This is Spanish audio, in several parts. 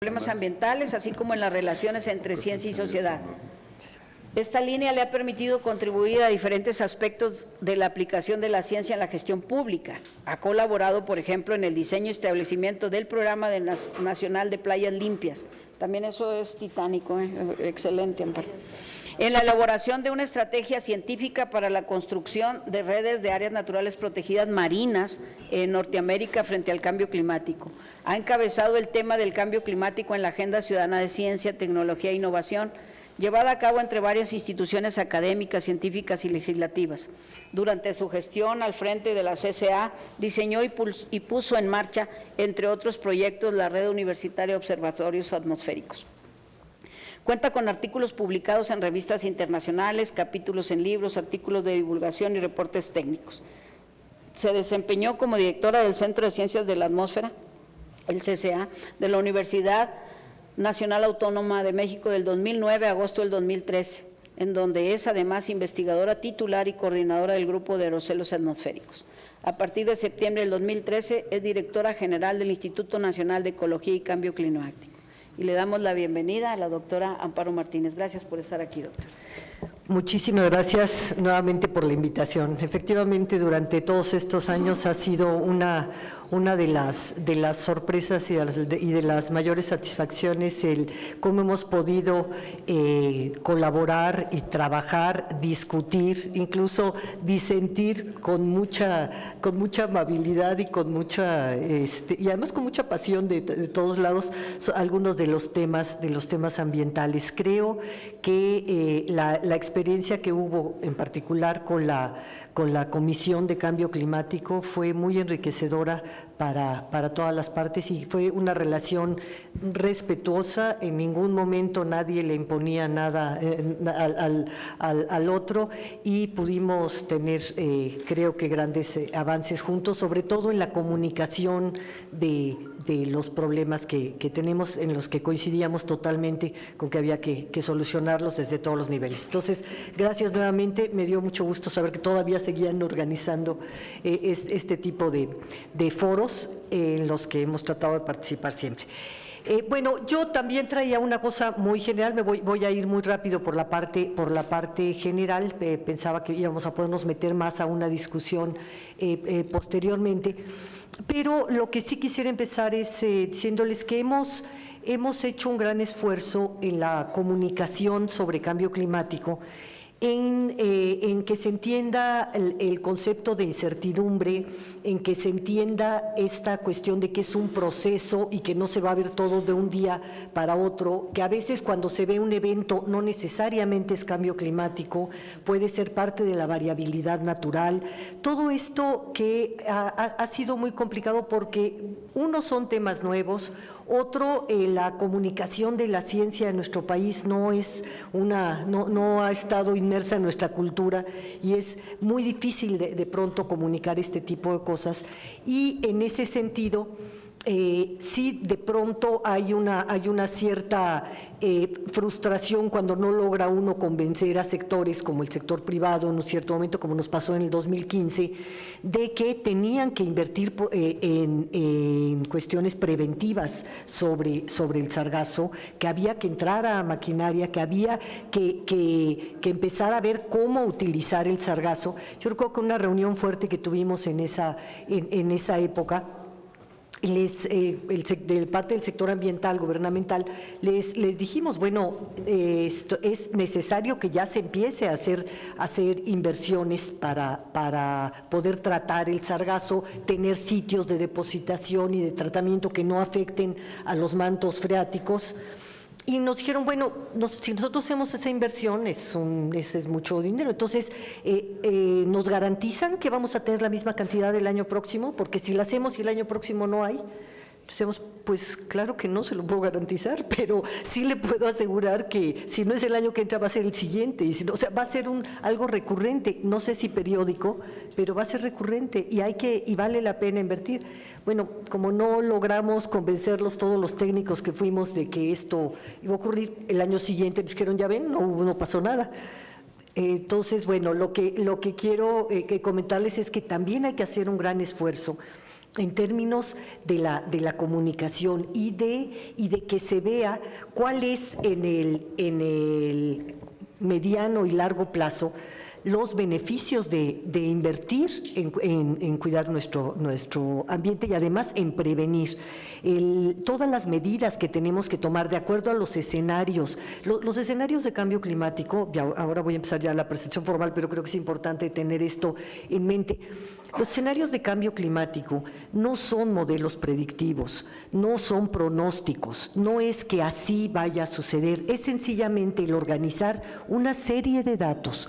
problemas ambientales, así como en las relaciones entre ciencia y sociedad. Esta línea le ha permitido contribuir a diferentes aspectos de la aplicación de la ciencia en la gestión pública. Ha colaborado, por ejemplo, en el diseño y establecimiento del Programa Nacional de Playas Limpias. También eso es titánico, excelente, Amparo. En la elaboración de una estrategia científica para la construcción de redes de áreas naturales protegidas marinas en Norteamérica frente al cambio climático. Ha encabezado el tema del cambio climático en la Agenda Ciudadana de Ciencia, Tecnología e Innovación, llevada a cabo entre varias instituciones académicas, científicas y legislativas. Durante su gestión al frente de la CCA, diseñó y puso en marcha, entre otros proyectos, la Red Universitaria de Observatorios Atmosféricos. Cuenta con artículos publicados en revistas internacionales, capítulos en libros, artículos de divulgación y reportes técnicos. Se desempeñó como directora del Centro de Ciencias de la Atmósfera, el CCA, de la Universidad Nacional Autónoma de México del 2009 a agosto del 2013, en donde es además investigadora titular y coordinadora del Grupo de Aerosoles Atmosféricos. A partir de septiembre del 2013 es directora general del Instituto Nacional de Ecología y Cambio Climático. Y le damos la bienvenida a la doctora Amparo Martínez. Gracias por estar aquí, doctora. Muchísimas gracias nuevamente por la invitación. Efectivamente, durante todos estos años ha sido una de las sorpresas y de las mayores satisfacciones el cómo hemos podido colaborar y trabajar, discutir, incluso disentir con mucha amabilidad y con mucha y además con mucha pasión de todos lados algunos de los temas ambientales. Creo que la experiencia que hubo en particular con la Comisión de Cambio Climático fue muy enriquecedora para todas las partes y fue una relación respetuosa. En ningún momento nadie le imponía nada al otro y pudimos tener, creo que grandes avances juntos, sobre todo en la comunicación de los problemas que tenemos, en los que coincidíamos totalmente con que había que solucionarlos desde todos los niveles. Entonces, gracias nuevamente, me dio mucho gusto saber que todavía seguían organizando este tipo de foros en los que hemos tratado de participar siempre. Bueno, yo también traía una cosa muy general, voy a ir muy rápido por la parte general, pensaba que íbamos a podernos meter más a una discusión posteriormente, pero lo que sí quisiera empezar es diciéndoles que hemos hecho un gran esfuerzo en la comunicación sobre cambio climático, en que se entienda el concepto de incertidumbre, en que se entienda esta cuestión de que es un proceso y que no se va a ver todo de un día para otro, que a veces cuando se ve un evento no necesariamente es cambio climático, puede ser parte de la variabilidad natural. Todo esto que ha sido muy complicado porque uno son temas nuevos, otro, la comunicación de la ciencia en nuestro país no ha estado inmersa en nuestra cultura y es muy difícil de pronto comunicar este tipo de cosas, y en ese sentido sí de pronto hay una cierta frustración cuando no logra uno convencer a sectores como el sector privado en un cierto momento, como nos pasó en el 2015, de que tenían que invertir en cuestiones preventivas sobre el sargazo, que había que entrar a maquinaria, que había que empezar a ver cómo utilizar el sargazo. Yo recuerdo que una reunión fuerte que tuvimos en esa época, de parte del sector ambiental, gubernamental, les dijimos, bueno, esto es necesario que ya se empiece a hacer inversiones para poder tratar el sargazo, tener sitios de depositación y de tratamiento que no afecten a los mantos freáticos. Y nos dijeron, bueno, si nosotros hacemos esa inversión, ese es mucho dinero, entonces nos garantizan que vamos a tener la misma cantidad del año próximo, porque si la hacemos y el año próximo no hay, decimos, pues claro que no se lo puedo garantizar, pero sí le puedo asegurar que si no es el año que entra va a ser el siguiente, y si no, o sea, va a ser algo recurrente, no sé si periódico, pero va a ser recurrente y vale la pena invertir. Bueno, como no logramos convencerlos todos los técnicos que fuimos de que esto iba a ocurrir el año siguiente, nos dijeron, ya ven, no pasó nada. Entonces, bueno, lo que quiero comentarles es que también hay que hacer un gran esfuerzo en términos de la comunicación y de que se vea cuál es en el mediano y largo plazo los beneficios de invertir en cuidar nuestro ambiente y además en prevenir. Todas las medidas que tenemos que tomar de acuerdo a los escenarios, los escenarios de cambio climático, ahora voy a empezar ya la presentación formal, pero creo que es importante tener esto en mente. Los escenarios de cambio climático no son modelos predictivos, no son pronósticos, no es que así vaya a suceder, es sencillamente el organizar una serie de datos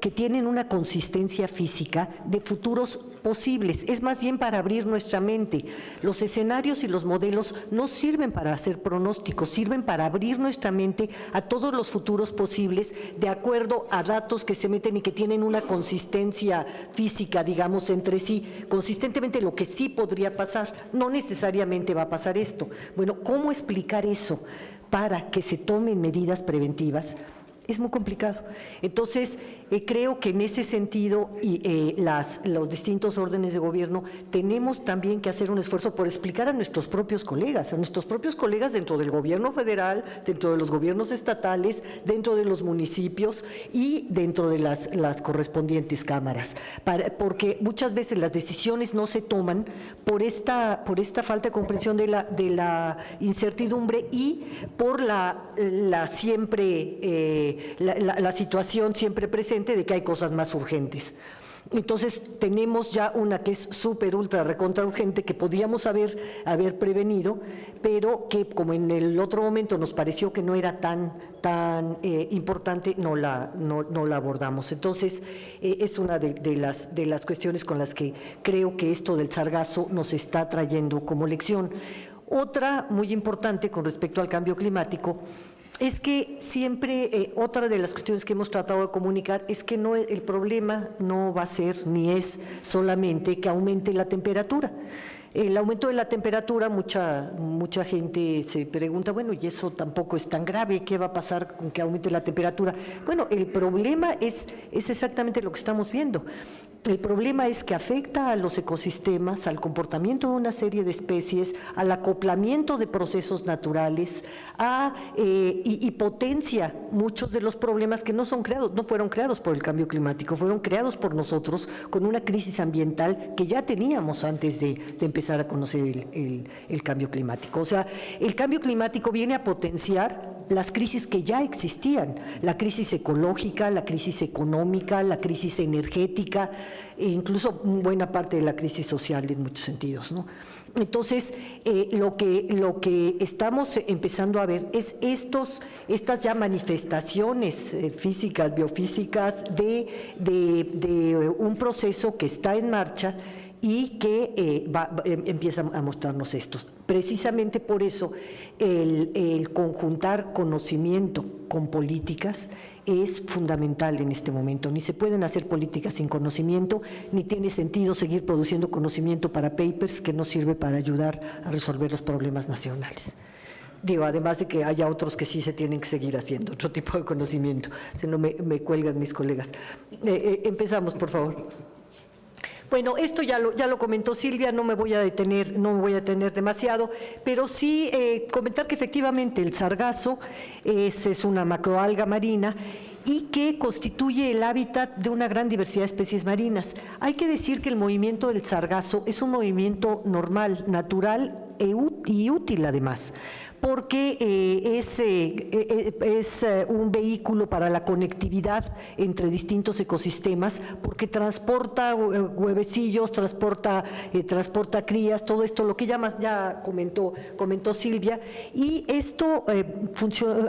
que tienen una consistencia física de futuros posibles, es más bien para abrir nuestra mente. Los escenarios y los modelos no sirven para hacer pronósticos, sirven para abrir nuestra mente a todos los futuros posibles de acuerdo a datos que se meten y que tienen una consistencia física, digamos, entre sí, consistentemente lo que sí podría pasar, no necesariamente va a pasar esto. Bueno, ¿cómo explicar eso para que se tomen medidas preventivas? Es muy complicado. Entonces, creo que en ese sentido los distintos órdenes de gobierno tenemos también que hacer un esfuerzo por explicar a nuestros propios colegas dentro del gobierno federal, dentro de los gobiernos estatales, dentro de los municipios y dentro de las correspondientes cámaras, porque muchas veces las decisiones no se toman por esta falta de comprensión de la incertidumbre y por la situación siempre presente de que hay cosas más urgentes. Entonces tenemos ya una que es súper, ultra, recontra urgente, que podíamos haber prevenido, pero que como en el otro momento nos pareció que no era tan importante, no la abordamos. Entonces es una de las cuestiones con las que creo que esto del sargazo nos está trayendo como lección. Otra muy importante con respecto al cambio climático es que siempre, otra de las cuestiones que hemos tratado de comunicar es que el problema no va a ser ni es solamente que aumente la temperatura. El aumento de la temperatura, mucha gente se pregunta, bueno, y eso tampoco es tan grave, ¿qué va a pasar con que aumente la temperatura? Bueno, el problema es exactamente lo que estamos viendo. El problema es que afecta a los ecosistemas, al comportamiento de una serie de especies, al acoplamiento de procesos naturales, y potencia muchos de los problemas que no fueron creados por el cambio climático, fueron creados por nosotros con una crisis ambiental que ya teníamos antes de empezar a conocer el cambio climático. O sea, el cambio climático viene a potenciar las crisis que ya existían, la crisis ecológica, la crisis económica, la crisis energética, e incluso buena parte de la crisis social en muchos sentidos, ¿no? Entonces, lo que estamos empezando a ver es estas ya manifestaciones físicas, biofísicas de un proceso que está en marcha y que empieza a mostrarnos estos. Precisamente por eso el conjuntar conocimiento con políticas es fundamental en este momento. Ni se pueden hacer políticas sin conocimiento, ni tiene sentido seguir produciendo conocimiento para papers que no sirve para ayudar a resolver los problemas nacionales. Digo, además de que haya otros que sí se tienen que seguir haciendo, otro tipo de conocimiento, si no me cuelgan mis colegas. Empezamos, por favor. Bueno, esto ya lo comentó Silvia, no me voy a detener demasiado, pero sí comentar que efectivamente el sargazo es una macroalga marina y que constituye el hábitat de una gran diversidad de especies marinas. Hay que decir que el movimiento del sargazo es un movimiento normal, natural y útil además, porque es un vehículo para la conectividad entre distintos ecosistemas, porque transporta huevecillos, transporta crías, todo esto, lo que ya comentó Silvia, y esto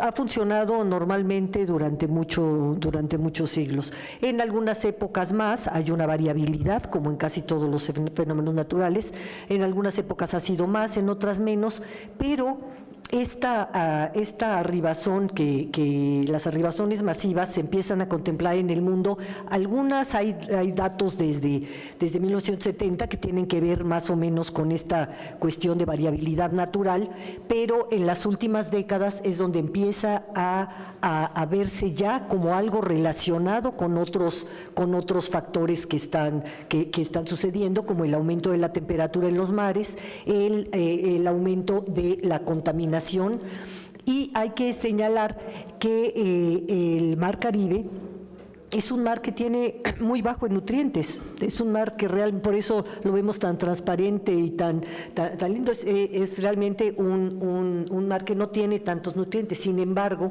ha funcionado normalmente durante muchos siglos. En algunas épocas más hay una variabilidad, como en casi todos los fenómenos naturales, en algunas épocas ha sido más, en otras menos, pero esta arribazón, que las arribazones masivas se empiezan a contemplar en el mundo. Algunas hay datos desde 1970 que tienen que ver más o menos con esta cuestión de variabilidad natural, pero en las últimas décadas es donde empieza a verse ya como algo relacionado con otros factores que están sucediendo, como el aumento de la temperatura en los mares, el aumento de la contaminación. Y hay que señalar que el Mar Caribe es un mar que tiene muy bajo en nutrientes, es un mar que por eso lo vemos tan transparente y tan lindo, es realmente un mar que no tiene tantos nutrientes. Sin embargo,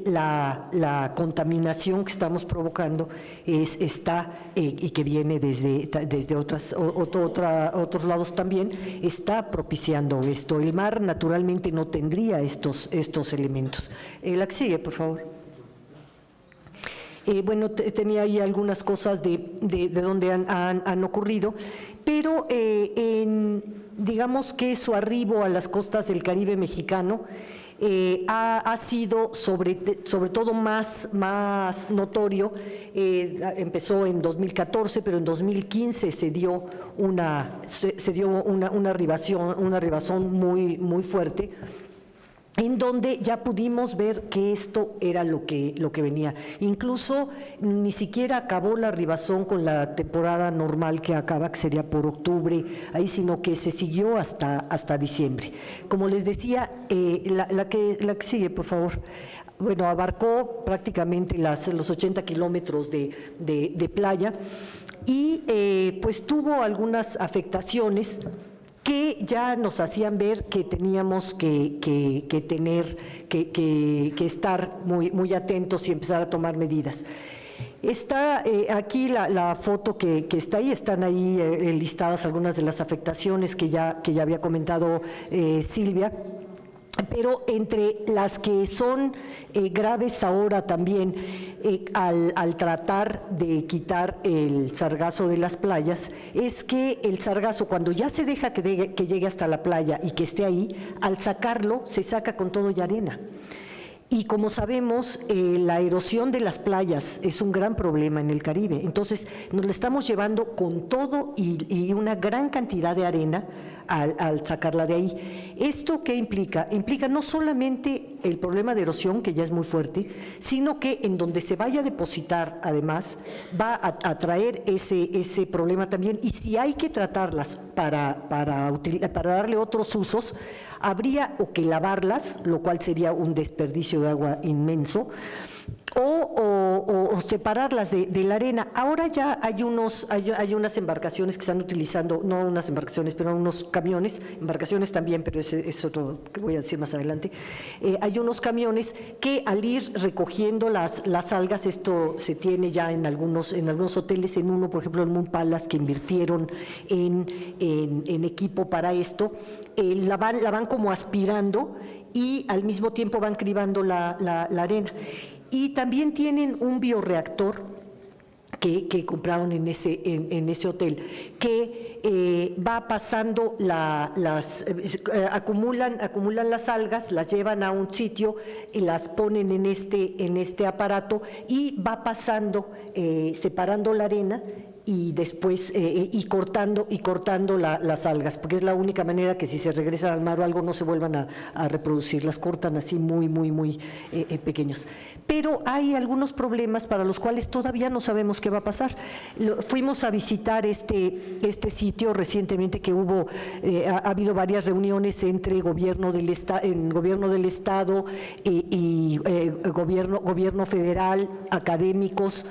la contaminación que estamos provocando está, y que viene desde otros lados también, está propiciando esto. El mar naturalmente no tendría estos elementos. La que sigue, por favor. Bueno, tenía ahí algunas cosas de donde han ocurrido, pero digamos que su arribo a las costas del Caribe mexicano ha sido sobre todo más notorio. Empezó en 2014, pero en 2015 se dio una arribazón muy fuerte, en donde ya pudimos ver que esto era lo que venía. Incluso ni siquiera acabó la arribazón con la temporada normal que acaba, que sería por octubre, ahí, sino que se siguió hasta diciembre. Como les decía, la que sigue, por favor. Bueno, abarcó prácticamente los 80 kilómetros de playa y pues tuvo algunas afectaciones que ya nos hacían ver que teníamos que estar muy atentos y empezar a tomar medidas. Está aquí la foto que está ahí, están ahí listadas algunas de las afectaciones que ya había comentado Silvia. Pero entre las que son graves ahora también, al tratar de quitar el sargazo de las playas, es que el sargazo, cuando ya se deja que llegue hasta la playa y que esté ahí, al sacarlo se saca con todo y arena. Y como sabemos, la erosión de las playas es un gran problema en el Caribe. Entonces, nos lo estamos llevando con todo y una gran cantidad de arena al sacarla de ahí. ¿Esto qué implica? Implica no solamente el problema de erosión, que ya es muy fuerte, sino que en donde se vaya a depositar, además, va a traer ese problema también. Y si hay que tratarlas para darle otros usos, habría o que lavarlas, lo cual sería un desperdicio de agua inmenso, o separarlas de la arena. Ahora ya hay unas embarcaciones que están utilizando, no unas embarcaciones, pero unos camiones, embarcaciones también, pero es otro que voy a decir más adelante. Hay unos camiones que al ir recogiendo las algas, esto se tiene ya en algunos hoteles, en uno, por ejemplo, en Moon Palace, que invirtieron en equipo para esto, la van como aspirando y al mismo tiempo van cribando la arena. Y también tienen un bioreactor que compraron en ese hotel, que va pasando acumulan las algas, las llevan a un sitio y las ponen en este aparato y va pasando, separando la arena y después y cortando las algas, porque es la única manera que si se regresan al mar o algo no se vuelvan a reproducir, las cortan así muy pequeños. Pero hay algunos problemas para los cuales todavía no sabemos qué va a pasar. Fuimos a visitar este sitio recientemente, que ha habido varias reuniones entre gobierno del estado y gobierno federal, académicos.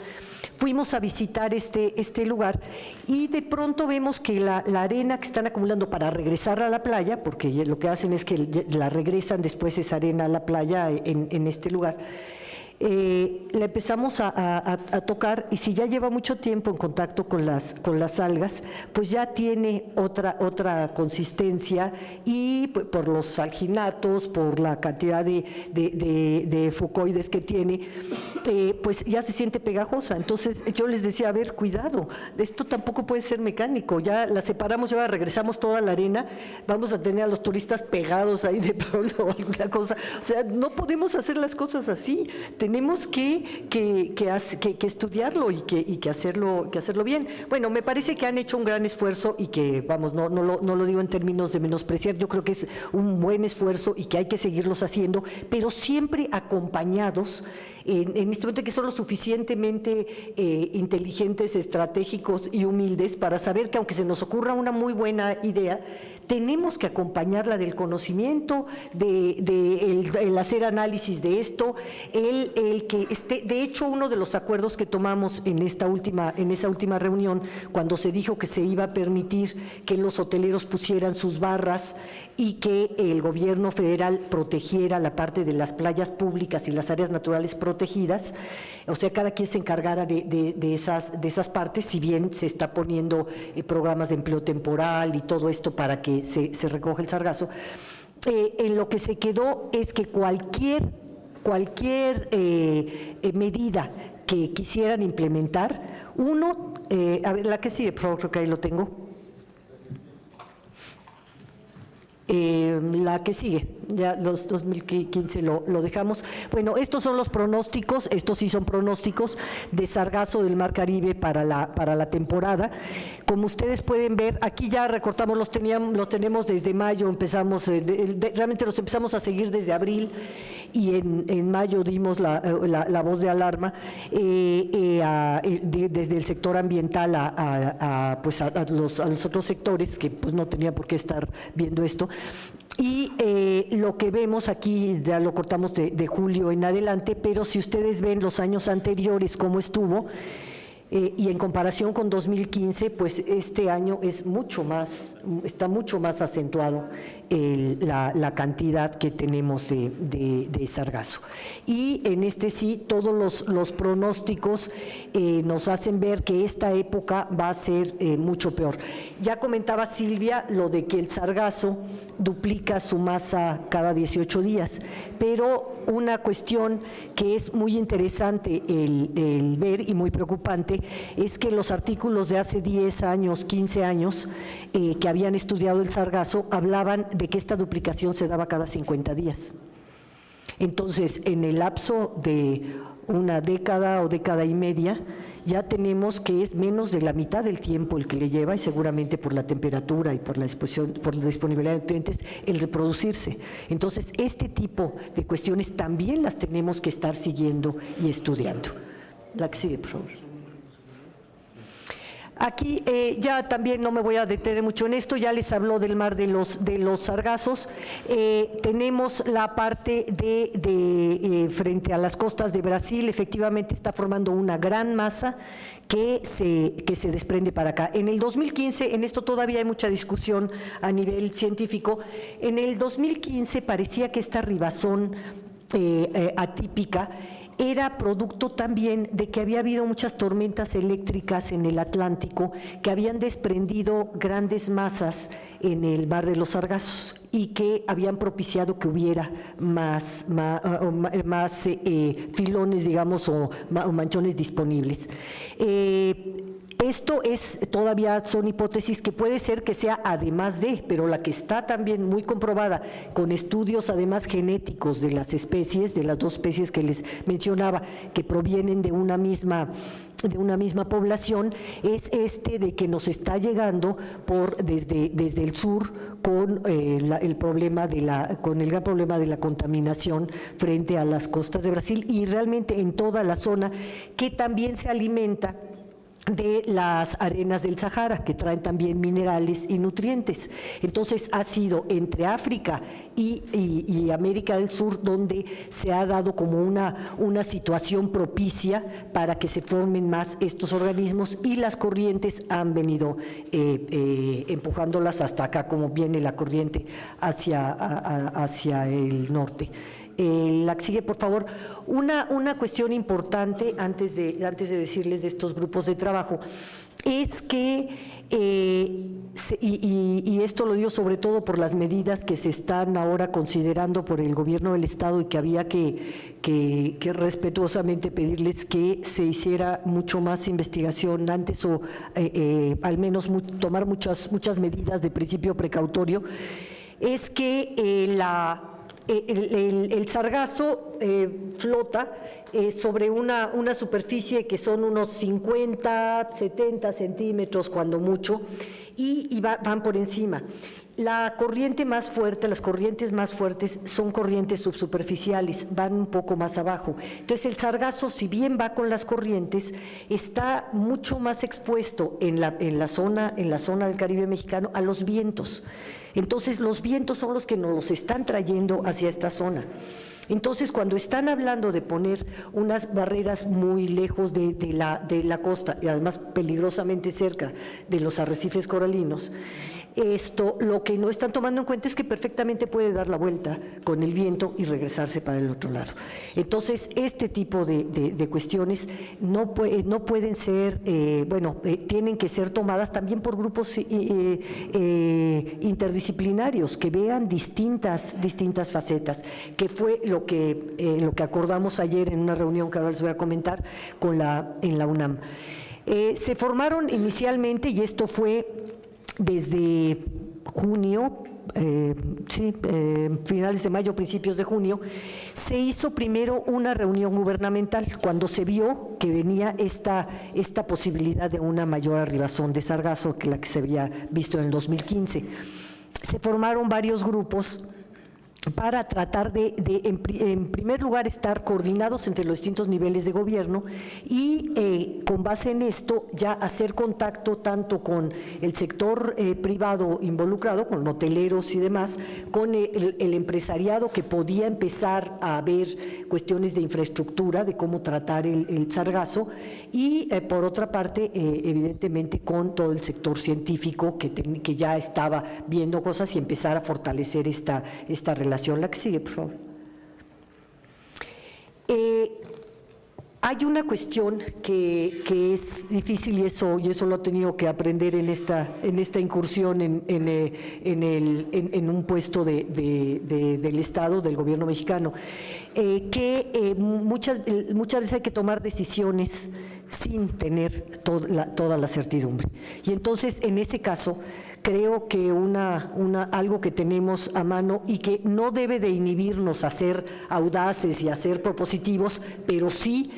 Fuimos a visitar este lugar y de pronto vemos que la arena que están acumulando para regresar a la playa, porque lo que hacen es que la regresan después esa arena a la playa en este lugar, la empezamos a tocar, y si ya lleva mucho tiempo en contacto con las algas, pues ya tiene otra consistencia, y por los alginatos, por la cantidad de fucoides que tiene, pues ya se siente pegajosa. Entonces yo les decía, a ver, cuidado, esto tampoco puede ser mecánico, ya la separamos, ya regresamos toda la arena, vamos a tener a los turistas pegados ahí de pronto o alguna cosa. O sea, no podemos hacer las cosas así, tenemos que estudiarlo y que hacerlo bien. Bueno, me parece que han hecho un gran esfuerzo, y que, vamos, no lo digo en términos de menospreciar, yo creo que es un buen esfuerzo y que hay que seguirlos haciendo, pero siempre acompañados en este momento, que son lo suficientemente inteligentes, estratégicos y humildes para saber que aunque se nos ocurra una muy buena idea, tenemos que acompañarla del conocimiento, el hacer análisis de esto, el que esté. De hecho, uno de los acuerdos que tomamos en esa última reunión, cuando se dijo que se iba a permitir que los hoteleros pusieran sus barras y que el gobierno federal protegiera la parte de las playas públicas y las áreas naturales protegidas, o sea, cada quien se encargara de esas partes, si bien se está poniendo programas de empleo temporal y todo esto para que se recoja el sargazo. En lo que se quedó es que cualquier medida que quisieran implementar, a ver, la que sigue, por favor, creo que ahí lo tengo. La que sigue, ya los 2015 lo dejamos. Bueno, estos son los pronósticos, estos sí son pronósticos de sargazo del Mar Caribe para la temporada. Como ustedes pueden ver, aquí ya recortamos, los tenemos desde mayo, realmente los empezamos a seguir desde abril, y en mayo dimos la voz de alarma desde el sector ambiental a los otros sectores que pues no tenían por qué estar viendo esto. Y lo que vemos aquí, ya lo cortamos de julio en adelante, pero si ustedes ven los años anteriores cómo estuvo, y en comparación con 2015, pues este año está mucho más acentuado la cantidad que tenemos de sargazo. Y en este sí, todos los pronósticos nos hacen ver que esta época va a ser mucho peor. Ya comentaba Silvia lo de que el sargazo duplica su masa cada 18 días, pero una cuestión que es muy interesante el ver y muy preocupante es que los artículos de hace 10 años, 15 años, que habían estudiado el sargazo, hablaban de que esta duplicación se daba cada 50 días. Entonces, en el lapso de una década o década y media, ya tenemos que es menos de la mitad del tiempo el que le lleva, y seguramente por la temperatura y por la disponibilidad de nutrientes, el reproducirse. Entonces, este tipo de cuestiones también las tenemos que estar siguiendo y estudiando. La que sigue, por favor. Aquí ya también no me voy a detener mucho en esto, ya les habló del mar de los sargazos. Tenemos la parte frente a las costas de Brasil, efectivamente está formando una gran masa que se desprende para acá. En el 2015, en esto todavía hay mucha discusión a nivel científico, en el 2015 parecía que esta rizazón atípica era producto también de que había habido muchas tormentas eléctricas en el Atlántico que habían desprendido grandes masas en el mar de los sargazos y que habían propiciado que hubiera más filones, digamos, o manchones disponibles. Esto todavía son hipótesis que puede ser que sea además de, pero la que está también muy comprobada con estudios además genéticos de las especies, de las dos especies que les mencionaba, que provienen de una misma población, es de que nos está llegando desde el sur con el gran problema de la contaminación frente a las costas de Brasil y realmente en toda la zona, que también se alimenta de las arenas del Sahara, que traen también minerales y nutrientes. Entonces ha sido entre África y América del Sur donde se ha dado como una situación propicia para que se formen más estos organismos, y las corrientes han venido empujándolas hasta acá, como viene la corriente hacia el norte. La que sigue, por favor. Una cuestión importante antes de decirles de estos grupos de trabajo es que, y esto lo digo sobre todo por las medidas que se están ahora considerando por el gobierno del Estado y que había que respetuosamente pedirles que se hiciera mucho más investigación antes o al menos tomar muchas medidas de principio precautorio, es que el sargazo flota sobre una superficie que son unos 50, 70 centímetros cuando mucho, y van por encima. La corriente más fuerte, las corrientes más fuertes son corrientes subsuperficiales, van un poco más abajo. Entonces el sargazo, si bien va con las corrientes, está mucho más expuesto en la zona del Caribe mexicano a los vientos. Entonces los vientos son los que nos los están trayendo hacia esta zona. Entonces, cuando están hablando de poner unas barreras muy lejos de la costa y además peligrosamente cerca de los arrecifes coralinos, lo que no están tomando en cuenta es que perfectamente puede dar la vuelta con el viento y regresarse para el otro lado. Entonces, este tipo de cuestiones no pueden ser, tienen que ser tomadas también por grupos interdisciplinarios que vean distintas facetas, que fue lo que acordamos ayer en una reunión que ahora les voy a comentar en la UNAM. Se formaron inicialmente, y esto fue desde junio, finales de mayo, principios de junio, se hizo primero una reunión gubernamental cuando se vio que venía esta posibilidad de una mayor arribazón de sargazo que la que se había visto en el 2015. Se formaron varios grupos para tratar en primer lugar, estar coordinados entre los distintos niveles de gobierno y con base en esto ya hacer contacto tanto con el sector privado involucrado, con hoteleros y demás, con el empresariado que podía empezar a ver cuestiones de infraestructura, de cómo tratar el sargazo, y por otra parte, evidentemente, con todo el sector científico que ya estaba viendo cosas y empezar a fortalecer esta relación. La que sigue, por favor. Hay una cuestión que es difícil y eso lo he tenido que aprender en esta incursión en un puesto del Estado, del gobierno mexicano, que muchas veces hay que tomar decisiones sin tener toda la certidumbre. Y entonces, en ese caso, creo que algo que tenemos a mano y que no debe de inhibirnos a ser audaces y a ser propositivos, pero sí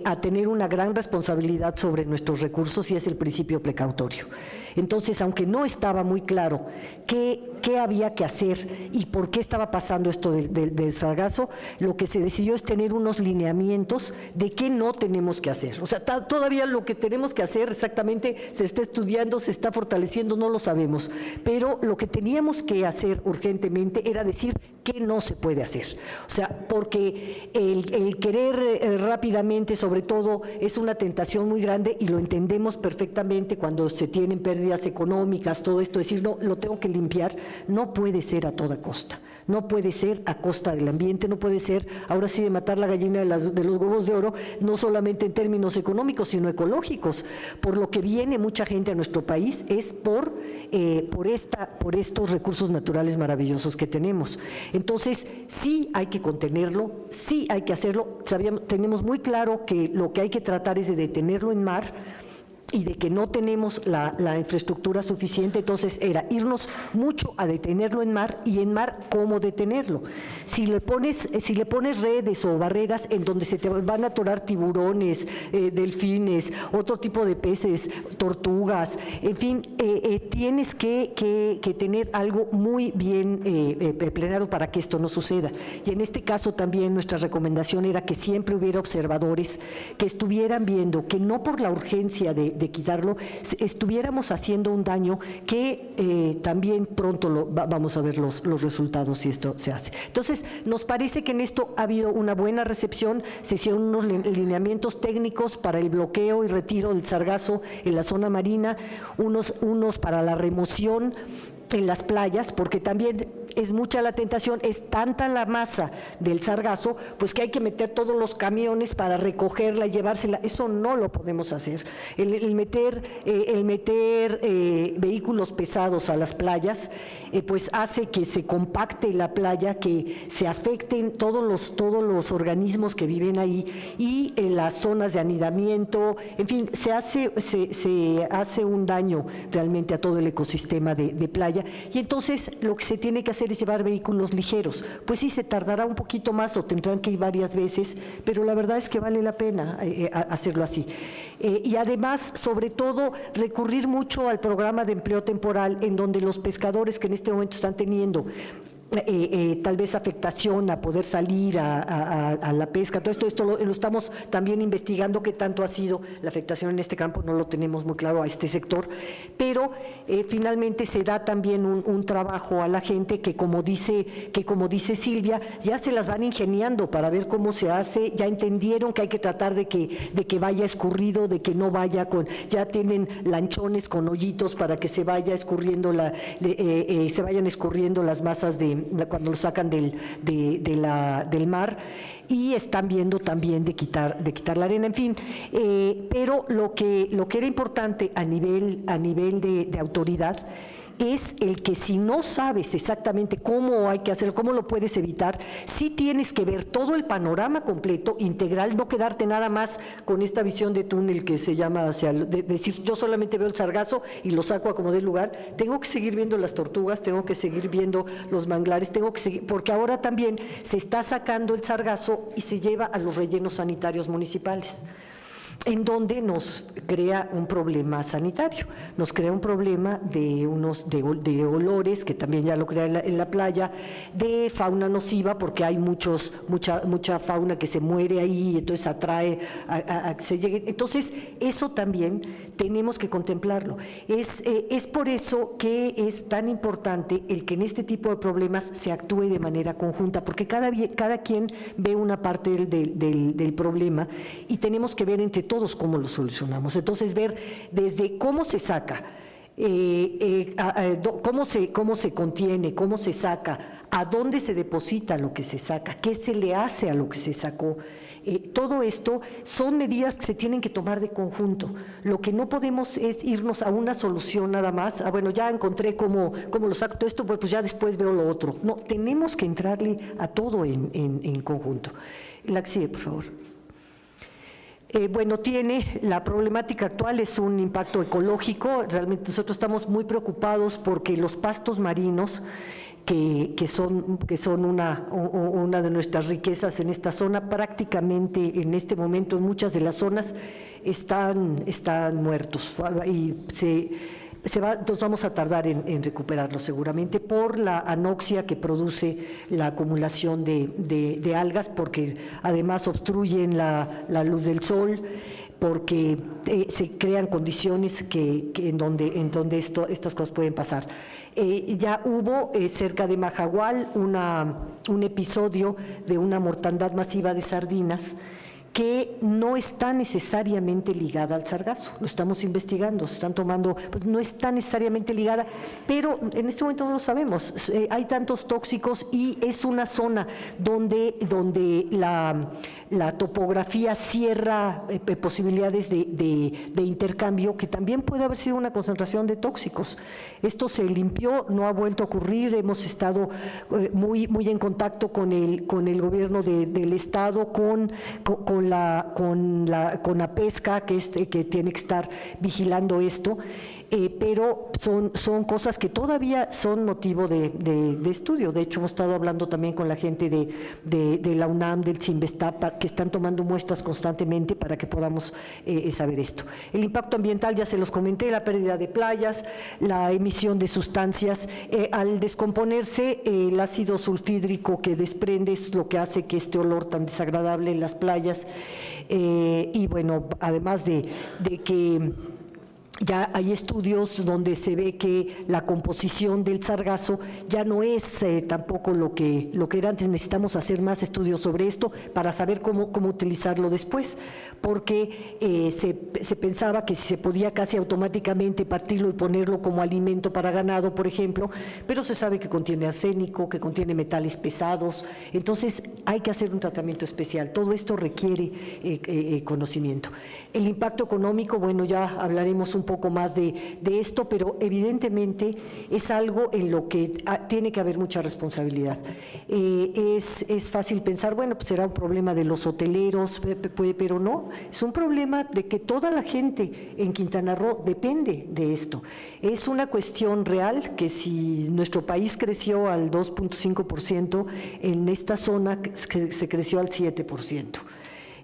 a tener una gran responsabilidad sobre nuestros recursos, y es el principio precautorio. Entonces, aunque no estaba muy claro qué había que hacer y por qué estaba pasando esto del sargazo, lo que se decidió es tener unos lineamientos de qué no tenemos que hacer. O sea, todavía lo que tenemos que hacer exactamente se está estudiando, se está fortaleciendo, no lo sabemos, pero lo que teníamos que hacer urgentemente era decir qué no se puede hacer. O sea, porque el querer rápidamente, sobre todo, es una tentación muy grande y lo entendemos perfectamente cuando se tienen pérdidas económicas, todo esto, decir, no, lo tengo que limpiar, no puede ser a toda costa, no puede ser a costa del ambiente, no puede ser, ahora sí, de matar la gallina de los huevos de oro, no solamente en términos económicos, sino ecológicos. Por lo que viene mucha gente a nuestro país es por estos recursos naturales maravillosos que tenemos. Entonces, sí hay que contenerlo, sí hay que hacerlo. Tenemos muy claro que lo que hay que tratar es de detenerlo en mar y de que no tenemos la infraestructura suficiente. Entonces era irnos mucho a detenerlo en mar, y en mar, ¿cómo detenerlo? Si le pones redes o barreras en donde se te van a atorar tiburones, delfines, otro tipo de peces, tortugas, en fin, tienes que tener algo muy bien planeado para que esto no suceda. Y en este caso también nuestra recomendación era que siempre hubiera observadores que estuvieran viendo que no por la urgencia de quitarlo, estuviéramos haciendo un daño que también pronto vamos a ver los resultados si esto se hace. Entonces, nos parece que en esto ha habido una buena recepción, se hicieron unos lineamientos técnicos para el bloqueo y retiro del sargazo en la zona marina, unos para la remoción en las playas, porque también es mucha la tentación, es tanta la masa del sargazo, pues que hay que meter todos los camiones para recogerla y llevársela. Eso no lo podemos hacer. El meter vehículos pesados a las playas, pues hace que se compacte la playa, que se afecten todos los organismos que viven ahí y en las zonas de anidamiento, en fin, se hace un daño realmente a todo el ecosistema de playa, y entonces lo que se tiene que hacer es llevar vehículos ligeros. Pues sí, se tardará un poquito más o tendrán que ir varias veces, pero la verdad es que vale la pena hacerlo así. Y además, sobre todo, recurrir mucho al programa de empleo temporal, en donde los pescadores que en este momento están teniendo tal vez afectación a poder salir a la pesca, todo esto lo estamos también investigando, qué tanto ha sido la afectación en este campo, no lo tenemos muy claro a este sector, pero finalmente se da también un trabajo a la gente que como dice Silvia, ya se las van ingeniando para ver cómo se hace, ya entendieron que hay que tratar de que vaya escurrido, de que no vaya ya tienen lanchones con hoyitos para que se vaya escurriendo se vayan escurriendo las masas cuando lo sacan del mar, y están viendo también de quitar la arena, en fin, pero lo que era importante a nivel de autoridad es el que si no sabes exactamente cómo hay que hacerlo, cómo lo puedes evitar, sí tienes que ver todo el panorama completo, integral, no quedarte nada más con esta visión de túnel que se llama decir, yo solamente veo el sargazo y lo saco a como dé lugar. Tengo que seguir viendo las tortugas, tengo que seguir viendo los manglares, porque ahora también se está sacando el sargazo y se lleva a los rellenos sanitarios municipales, en donde nos crea un problema sanitario, nos crea un problema de olores, que también ya lo crea en la playa, de fauna nociva, porque hay mucha fauna que se muere ahí, entonces atrae a que se llegue. Entonces, eso también tenemos que contemplarlo. Es por eso que es tan importante el que en este tipo de problemas se actúe de manera conjunta, porque cada quien ve una parte del problema y tenemos que ver entre todos cómo lo solucionamos. Entonces, ver desde cómo se saca, cómo se contiene, cómo se saca, a dónde se deposita lo que se saca, qué se le hace a lo que se sacó. Todo esto son medidas que se tienen que tomar de conjunto. Lo que no podemos es irnos a una solución nada más. Bueno, ya encontré cómo lo saco todo esto, pues ya después veo lo otro. No, tenemos que entrarle a todo en conjunto. Laxie, por favor. Bueno, la problemática actual es un impacto ecológico. Realmente nosotros estamos muy preocupados porque los pastos marinos, que son una de nuestras riquezas en esta zona, prácticamente en este momento en muchas de las zonas están muertos, y nos vamos a tardar en recuperarlo seguramente por la anoxia que produce la acumulación de algas, porque además obstruyen la luz del sol, porque se crean condiciones en donde estas cosas pueden pasar. Ya hubo cerca de Majahual un episodio de una mortandad masiva de sardinas que no está necesariamente ligada al sargazo. Lo estamos investigando, se están tomando, pues no está necesariamente ligada, pero en este momento no lo sabemos. Hay tantos tóxicos y es una zona donde la topografía cierra posibilidades de intercambio, que también puede haber sido una concentración de tóxicos. Esto se limpió, no ha vuelto a ocurrir. Hemos estado muy en contacto con el gobierno del estado, con la pesca, que tiene que estar vigilando esto, pero son cosas que todavía son motivo de estudio. De hecho, hemos estado hablando también con la gente de la UNAM, del CIMBESTAP, que están tomando muestras constantemente para que podamos saber esto. El impacto ambiental, ya se los comenté, la pérdida de playas, la emisión de sustancias. Al descomponerse, el ácido sulfídrico que desprende es lo que hace que este olor tan desagradable en las playas, y bueno, además de que Ya hay estudios donde se ve que la composición del sargazo ya no es tampoco lo que era antes. Necesitamos hacer más estudios sobre esto para saber cómo utilizarlo después, porque se pensaba que se podía casi automáticamente partirlo y ponerlo como alimento para ganado, por ejemplo, pero se sabe que contiene arsénico, que contiene metales pesados, entonces hay que hacer un tratamiento especial. Todo esto requiere conocimiento. El impacto económico, bueno, ya hablaremos un poco más de esto, pero evidentemente es algo en lo que tiene que haber mucha responsabilidad. Es fácil pensar, bueno, pues será un problema de los hoteleros, pero no, es un problema de que toda la gente en Quintana Roo depende de esto. Es una cuestión real que si nuestro país creció al 2.5%, en esta zona se creció al 7%.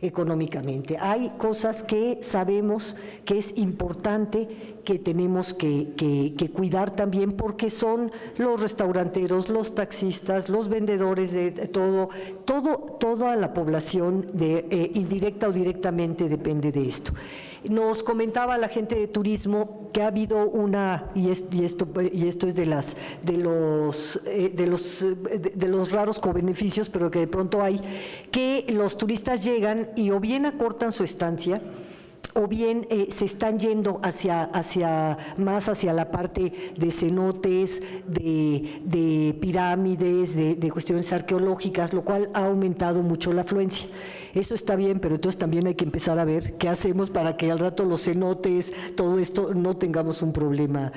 Económicamente. Hay cosas que sabemos que es importante que tenemos que cuidar también, porque son los restauranteros, los taxistas, los vendedores de toda la población indirecta o directamente depende de esto. Nos comentaba la gente de turismo que ha habido y esto es de los raros cobeneficios, pero que de pronto hay, que los turistas llegan y o bien acortan su estancia, o bien se están yendo más hacia la parte de cenotes, de pirámides, de cuestiones arqueológicas, lo cual ha aumentado mucho la afluencia. Eso está bien, pero entonces también hay que empezar a ver qué hacemos para que al rato los cenotes, todo esto, no tengamos un problema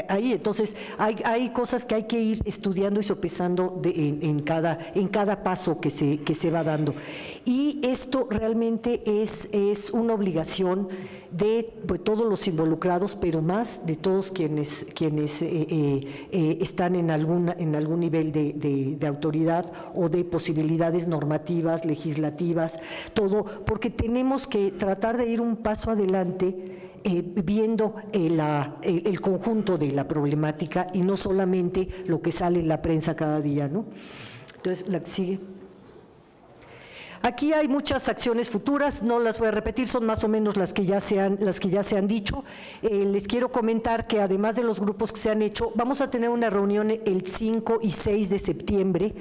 ahí. Entonces, hay cosas que hay que ir estudiando y sopesando en cada paso que se va dando. Y esto realmente es una obligación de todos los involucrados, pero más de todos quienes están en algún nivel de autoridad o de posibilidades normativas, legislativas, todo, porque tenemos que tratar de ir un paso adelante viendo el conjunto de la problemática y no solamente lo que sale en la prensa cada día, ¿no? Entonces, la que sigue. Aquí hay muchas acciones futuras, no las voy a repetir, son más o menos las que ya se han dicho. Les quiero comentar que además de los grupos que se han hecho, vamos a tener una reunión el 5 y 6 de septiembre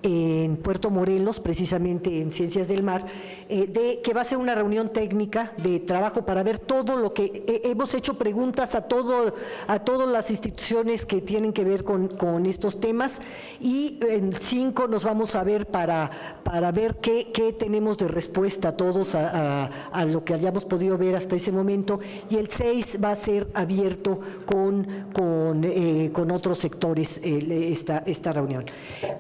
en Puerto Morelos, precisamente en Ciencias del Mar, que va a ser una reunión técnica de trabajo para ver todo lo que hemos hecho preguntas a todas las instituciones que tienen que ver con estos temas, y en 5 nos vamos a ver para ver qué tenemos de respuesta a todos a lo que hayamos podido ver hasta ese momento, y el 6 va a ser abierto con otros sectores esta reunión.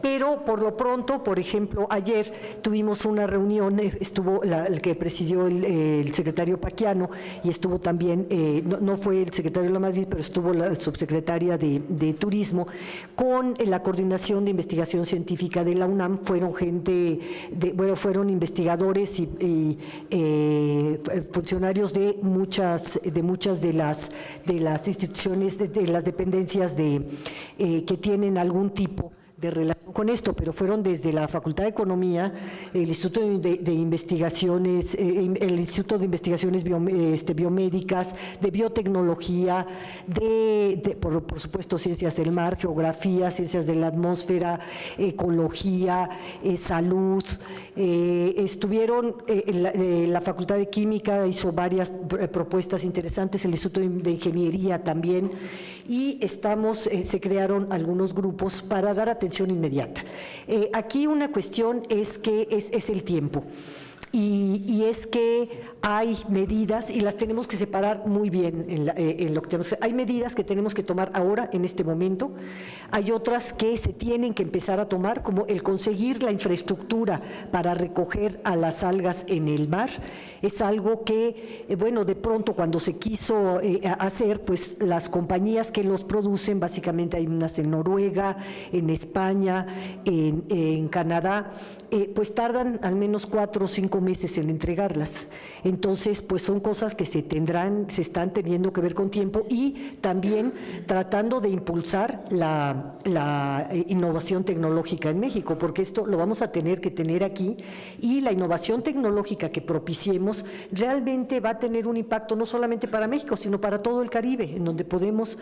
Pero por lo pronto, por ejemplo, ayer tuvimos una reunión, estuvo el que presidió el secretario Paquiano, y estuvo también, no fue el secretario de la Madrid, pero estuvo la subsecretaria de Turismo, con la Coordinación de Investigación Científica de la UNAM. Fueron fueron investigadores y funcionarios de muchas de las instituciones, de las dependencias que tienen algún tipo de relación con esto, pero fueron desde la Facultad de Economía, el Instituto de Investigaciones, el Instituto de Investigaciones Biomédicas, de Biotecnología, por supuesto Ciencias del Mar, Geografía, Ciencias de la Atmósfera, Ecología, Salud. Estuvieron la Facultad de Química, hizo varias propuestas interesantes, el Instituto de Ingeniería también, y se crearon algunos grupos para dar atención inmediata. Aquí una cuestión es que es el tiempo. Y es que hay medidas, y las tenemos que separar muy bien en lo que tenemos. Hay medidas que tenemos que tomar ahora, en este momento. Hay otras que se tienen que empezar a tomar, como el conseguir la infraestructura para recoger a las algas en el mar. Es algo que, de pronto cuando se quiso hacer, pues las compañías que los producen, básicamente hay unas en Noruega, en España, en Canadá, pues tardan al menos 4 o 5 5 meses en entregarlas. Entonces, pues son cosas que se están teniendo que ver con tiempo, y también tratando de impulsar la innovación tecnológica en México, porque esto lo vamos a tener que tener aquí, y la innovación tecnológica que propiciemos realmente va a tener un impacto no solamente para México, sino para todo el Caribe, en donde podemos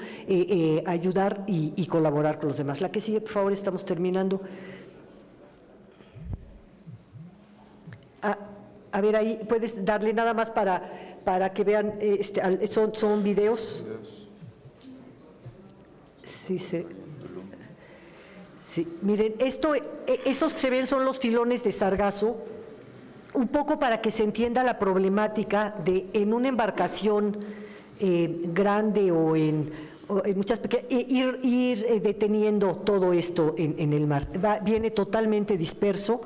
ayudar y colaborar con los demás. La que sigue, por favor, estamos terminando. A ver, ahí puedes darle nada más para que vean, son videos. Sí, sí. Sí, miren, esos que se ven son los filones de sargazo, un poco para que se entienda la problemática de en una embarcación grande o en muchas pequeñas, ir deteniendo todo esto en el mar. Viene totalmente disperso.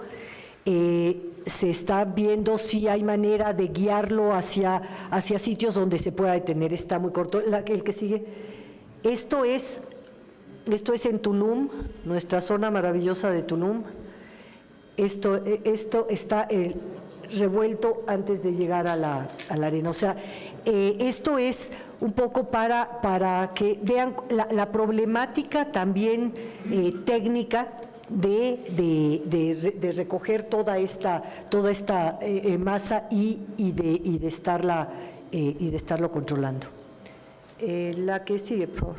Se está viendo si hay manera de guiarlo hacia sitios donde se pueda detener. Está muy corto. El que sigue. Esto es en Tulum, nuestra zona maravillosa de Tulum. Esto está revuelto antes de llegar a la arena. O sea, esto es un poco para que vean la problemática también técnica de recoger toda esta masa y de estarlo controlando. La que sigue, por favor.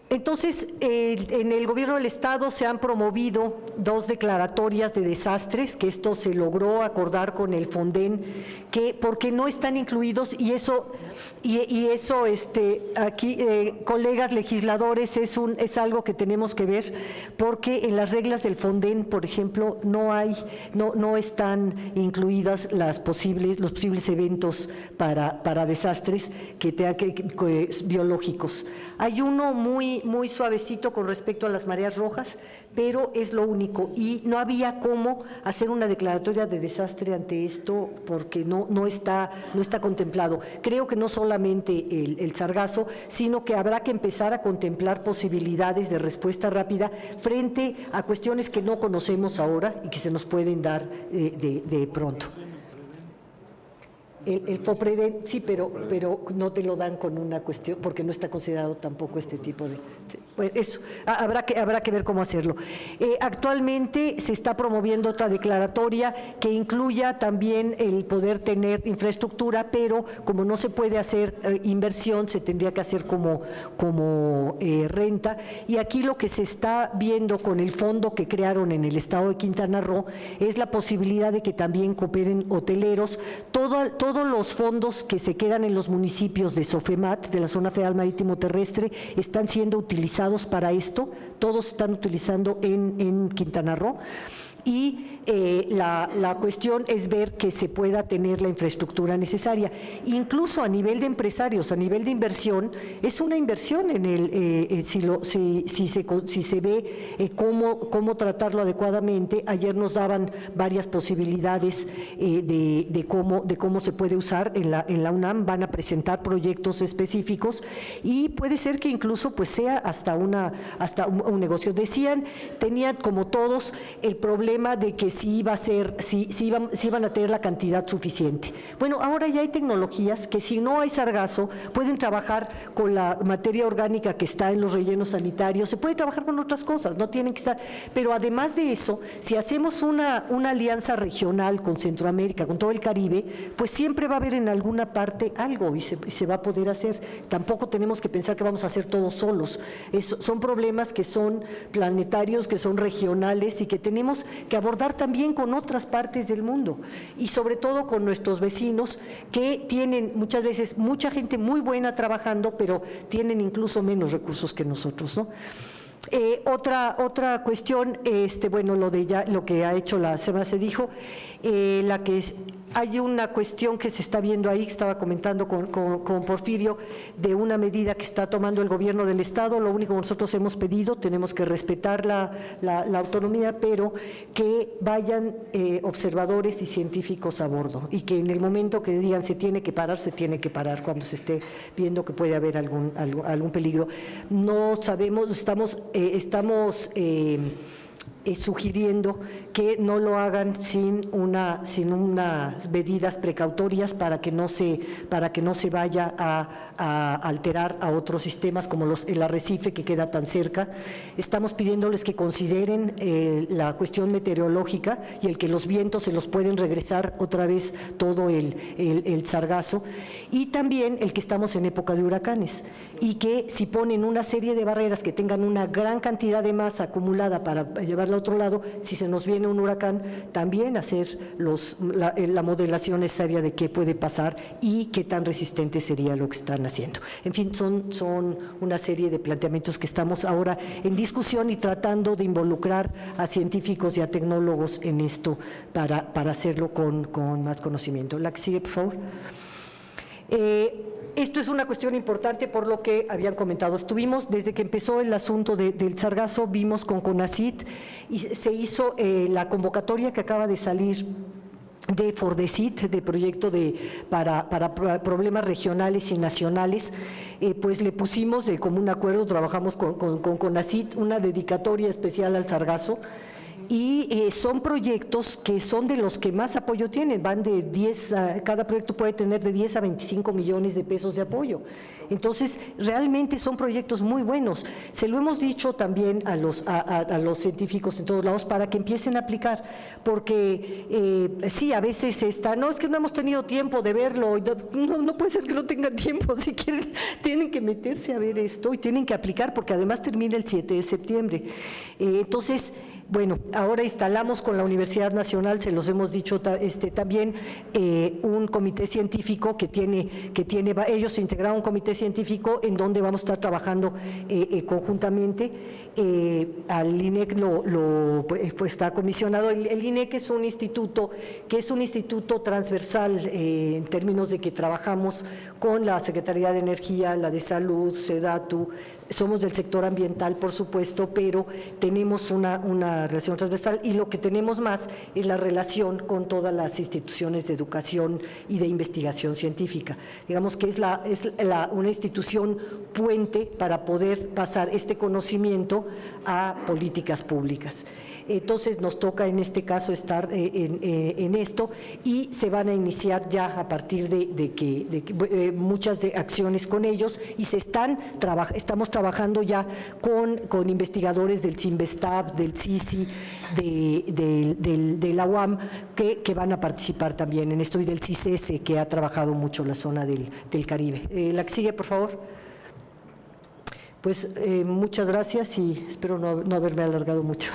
Entonces, en el gobierno del Estado se han promovido 2 declaratorias de desastres, que esto se logró acordar con el Fonden, que porque no están incluidos, y eso aquí, colegas legisladores, es algo que tenemos que ver, porque en las reglas del Fonden, por ejemplo, no están incluidas los posibles eventos para desastres biológicos. Hay uno muy suavecito con respecto a las mareas rojas, pero es lo único, y no había cómo hacer una declaratoria de desastre ante esto porque no está contemplado. Creo que no solamente el sargazo, sino que habrá que empezar a contemplar posibilidades de respuesta rápida frente a cuestiones que no conocemos ahora y que se nos pueden dar de pronto. El FOPREDEN, sí, pero no te lo dan con una cuestión, porque no está considerado tampoco este tipo de… Pues eso, habrá que ver cómo hacerlo. Actualmente se está promoviendo otra declaratoria que incluya también el poder tener infraestructura, pero como no se puede hacer inversión, se tendría que hacer como renta, y aquí lo que se está viendo con el fondo que crearon en el estado de Quintana Roo es la posibilidad de que también cooperen hoteleros. Todos los fondos que se quedan en los municipios de SOFEMAT, de la Zona Federal Marítimo Terrestre, están siendo utilizados para esto, todos están utilizando en Quintana Roo. Y la cuestión es ver que se pueda tener la infraestructura necesaria. Incluso a nivel de empresarios, a nivel de inversión, es una inversión en si se ve cómo tratarlo adecuadamente. Ayer nos daban varias posibilidades de cómo se puede usar en la UNAM. Van a presentar proyectos específicos y puede ser que incluso pues sea hasta un negocio. Tenían como todos el problema de que si iban a tener la cantidad suficiente. Bueno, ahora ya hay tecnologías que si no hay sargazo pueden trabajar con la materia orgánica que está en los rellenos sanitarios, se puede trabajar con otras cosas, no tienen que estar, pero además de eso, si hacemos una alianza regional con Centroamérica, con todo el Caribe, pues siempre va a haber en alguna parte algo y se va a poder hacer. Tampoco tenemos que pensar que vamos a hacer todos solos. Son problemas que son planetarios, que son regionales y que tenemos que abordar también con otras partes del mundo y sobre todo con nuestros vecinos que tienen muchas veces mucha gente muy buena trabajando, pero tienen incluso menos recursos que nosotros, ¿no? Otra cuestión, bueno, lo que ha hecho la SEMA se dijo, hay una cuestión que se está viendo ahí, que estaba comentando con Porfirio, de una medida que está tomando el gobierno del Estado. Lo único que nosotros hemos pedido, tenemos que respetar la autonomía, pero que vayan observadores y científicos a bordo y que en el momento que digan se tiene que parar cuando se esté viendo que puede haber algún peligro. No sabemos, estamos sugiriendo que no lo hagan sin unas medidas precautorias para que no se vaya a alterar a otros sistemas como el arrecife que queda tan cerca. Estamos pidiéndoles que consideren la cuestión meteorológica y el que los vientos se los pueden regresar otra vez todo el sargazo, y también el que estamos en época de huracanes y que si ponen una serie de barreras que tengan una gran cantidad de masa acumulada para llevarla a otro lado, si se nos viene un huracán, también hacer la modelación necesaria de qué puede pasar y qué tan resistente sería lo que están haciendo. En fin, son una serie de planteamientos que estamos ahora en discusión y tratando de involucrar a científicos y a tecnólogos en esto para hacerlo con más conocimiento. La que sigue, por favor. Esto es una cuestión importante por lo que habían comentado. Estuvimos, desde que empezó el asunto del sargazo, vimos con CONACYT y se hizo la convocatoria que acaba de salir de FORDECYT, de proyecto para problemas regionales y nacionales, pues le pusimos de común acuerdo, trabajamos con CONACYT, una dedicatoria especial al sargazo. Y son proyectos que son de los que más apoyo tienen, van de 10, cada proyecto puede tener de 10 a 25 millones de pesos de apoyo. Entonces, realmente son proyectos muy buenos. Se lo hemos dicho también a los científicos en todos lados para que empiecen a aplicar, porque sí, a veces no, es que no hemos tenido tiempo de verlo, no puede ser que no tengan tiempo, si quieren, tienen que meterse a ver esto y tienen que aplicar, porque además termina el 7 de septiembre. Entonces, bueno, ahora instalamos con la Universidad Nacional, se los hemos dicho también, un comité científico ellos se integraron un comité científico en donde vamos a estar trabajando conjuntamente. Al INEC está comisionado. El INEC es un instituto transversal en términos de que trabajamos con la Secretaría de Energía, la de Salud, SEDATU. Somos del sector ambiental, por supuesto, pero tenemos una relación transversal y lo que tenemos más es la relación con todas las instituciones de educación y de investigación científica. Digamos que es una institución puente para poder pasar este conocimiento a políticas públicas. Entonces nos toca en este caso estar en esto y se van a iniciar ya a partir de muchas de acciones con ellos y estamos trabajando ya con investigadores del CINVESTAB, del CICI, de la UAM que van a participar también en esto y del CICESE, que ha trabajado mucho la zona del Caribe. La que sigue, por favor. Pues muchas gracias y espero no haberme alargado mucho.